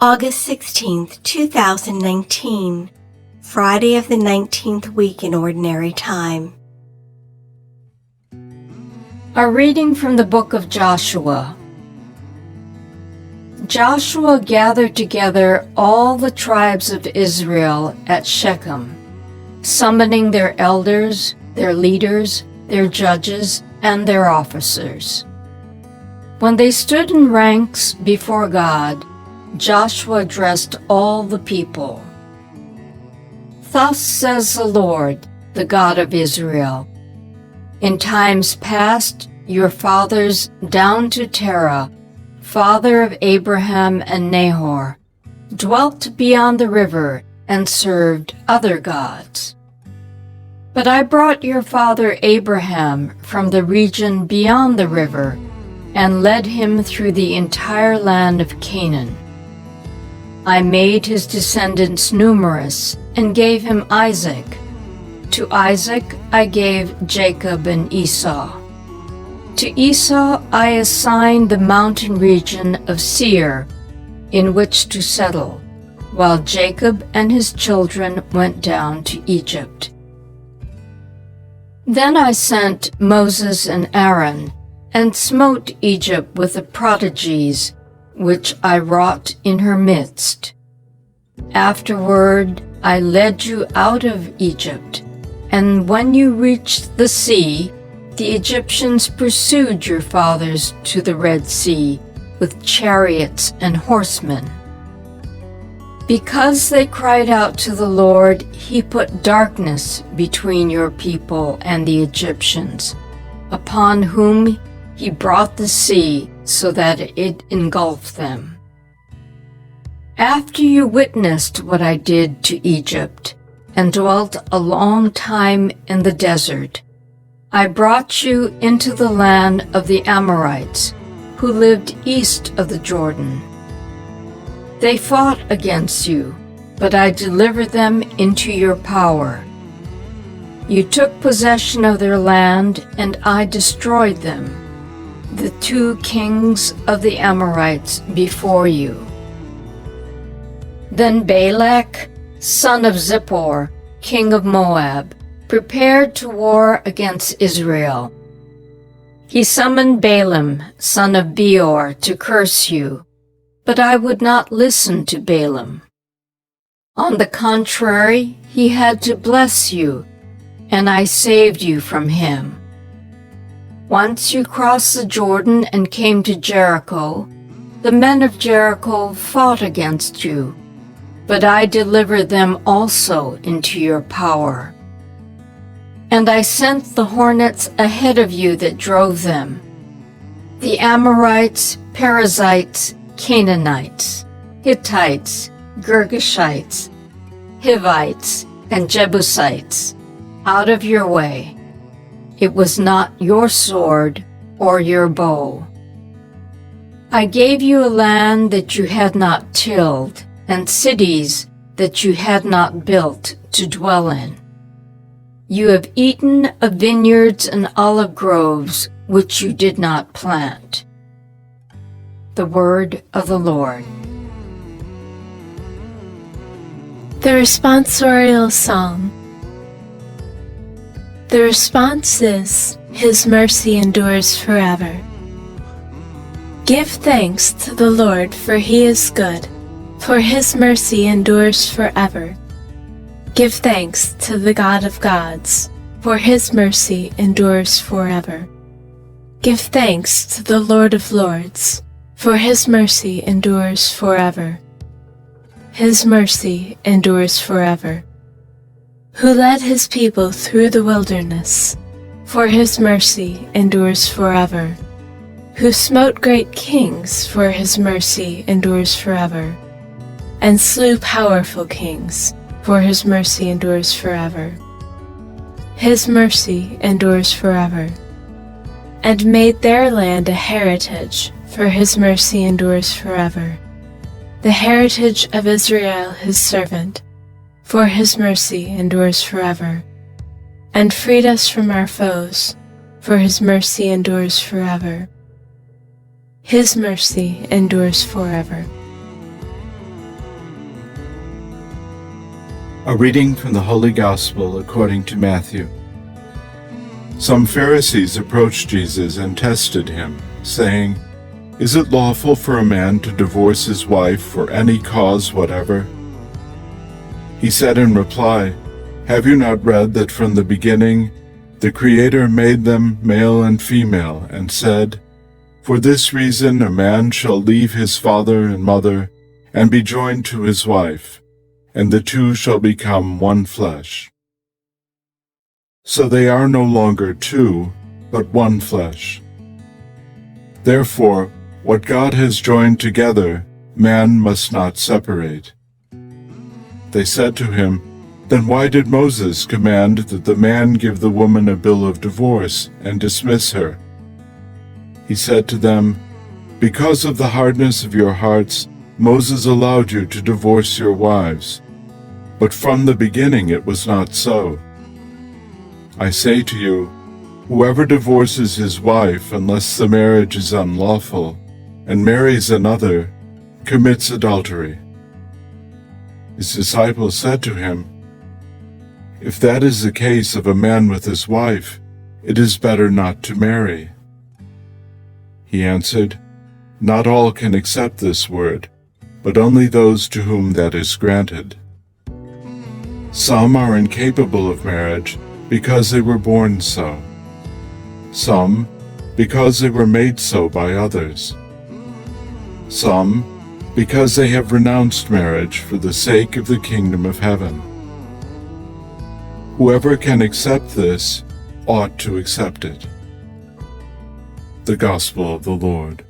August 16th, 2019, Friday of the 19th week in Ordinary Time. A reading from the book of Joshua. Joshua gathered together all the tribes of Israel at Shechem, summoning their elders, their leaders, their judges, and their officers. When they stood in ranks before God, Joshua addressed all the people. Thus says the Lord, the God of Israel, in times past your fathers down to Terah, father of Abraham and Nahor, dwelt beyond the river and served other gods. But I brought your father Abraham from the region beyond the river and led him through the entire land of Canaan. I made his descendants numerous and gave him Isaac. To Isaac I gave Jacob and Esau. To Esau I assigned the mountain region of Seir in which to settle, while Jacob and his children went down to Egypt. Then I sent Moses and Aaron and smote Egypt with the prodigies which I wrought in her midst. Afterward I led you out of Egypt, and when you reached the sea, the Egyptians pursued your fathers to the Red Sea with chariots and horsemen. Because they cried out to the Lord, he put darkness between your people and the Egyptians, upon whom he brought the sea so that it engulfed them. After you witnessed what I did to Egypt and dwelt a long time in the desert, I brought you into the land of the Amorites, who lived east of the Jordan. They fought against you, but I delivered them into your power. You took possession of their land, and I destroyed them, the two kings of the Amorites before you. Then Balak, son of Zippor, king of Moab, prepared to war against Israel. He summoned Balaam, son of Beor, to curse you, but I would not listen to Balaam. On the contrary, he had to bless you, and I saved you from him. Once you crossed the Jordan and came to Jericho, the men of Jericho fought against you, but I delivered them also into your power. And I sent the hornets ahead of you that drove them, the Amorites, Perizzites, Canaanites, Hittites, Girgashites, Hivites, and Jebusites, out of your way. It was not your sword or your bow. I gave you a land that you had not tilled, and cities that you had not built to dwell in. You have eaten of vineyards and olive groves which you did not plant. The word of the Lord. The responsorial psalm. The response is, His mercy endures forever. Give thanks to the Lord, for He is good, for His mercy endures forever. Give thanks to the God of gods, for His mercy endures forever. Give thanks to the Lord of lords, for His mercy endures forever. His mercy endures forever. Who led His people through the wilderness, for His mercy endures forever. Who smote great kings, for His mercy endures forever. And slew powerful kings, for His mercy endures forever. His mercy endures forever. And made their land a heritage, for His mercy endures forever. The heritage of Israel His servant, for His mercy endures forever. And freed us from our foes, for His mercy endures forever. His mercy endures forever. A reading from the Holy Gospel according to Matthew. Some Pharisees approached Jesus and tested him, saying, "Is it lawful for a man to divorce his wife for any cause whatever?" He said in reply, "Have you not read that from the beginning the Creator made them male and female, and said, 'For this reason a man shall leave his father and mother, and be joined to his wife, and the two shall become one flesh.' So they are no longer two, but one flesh. Therefore, what God has joined together, man must not separate." They said to him, "Then why did Moses command that the man give the woman a bill of divorce and dismiss her?" He said to them, "Because of the hardness of your hearts, Moses allowed you to divorce your wives. But from the beginning it was not so. I say to you, whoever divorces his wife unless the marriage is unlawful, and marries another, commits adultery." His disciples said to him, "If that is the case of a man with his wife, it is better not to marry." He answered, "Not all can accept this word, but only those to whom that is granted. Some are incapable of marriage because they were born so. Some because they were made so by others. Some because they have renounced marriage for the sake of the kingdom of heaven. Whoever can accept this ought to accept it." The Gospel of the Lord.